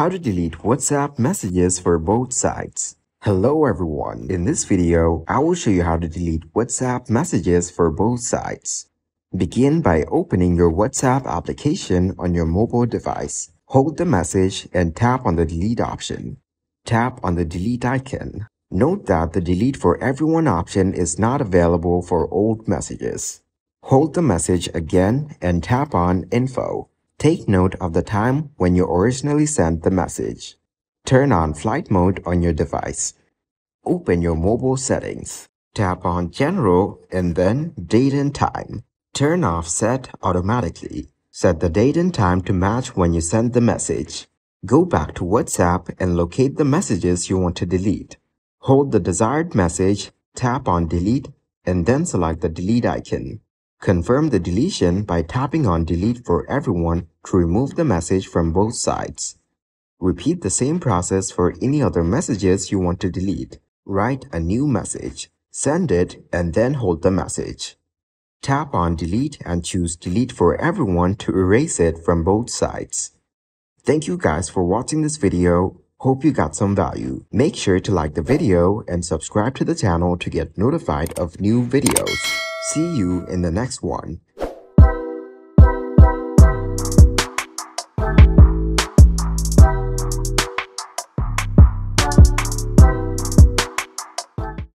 How to delete WhatsApp messages for both sides. Hello everyone. In this video, I will show you how to delete WhatsApp messages for both sides. Begin by opening your WhatsApp application on your mobile device. Hold the message and tap on the delete option. Tap on the delete icon. Note that the delete for everyone option is not available for old messages. Hold the message again and tap on info. Take note of the time when you originally sent the message. Turn on flight mode on your device. Open your mobile settings. Tap on General and then Date and Time. Turn off Set Automatically. Set the date and time to match when you send the message. Go back to WhatsApp and locate the messages you want to delete. Hold the desired message, tap on Delete, and then select the delete icon. Confirm the deletion by tapping on Delete for everyone to remove the message from both sides. Repeat the same process for any other messages you want to delete. Write a new message, send it, and then hold the message. Tap on Delete and choose Delete for everyone to erase it from both sides. Thank you guys for watching this video. Hope you got some value. Make sure to like the video and subscribe to the channel to get notified of new videos. See you in the next one.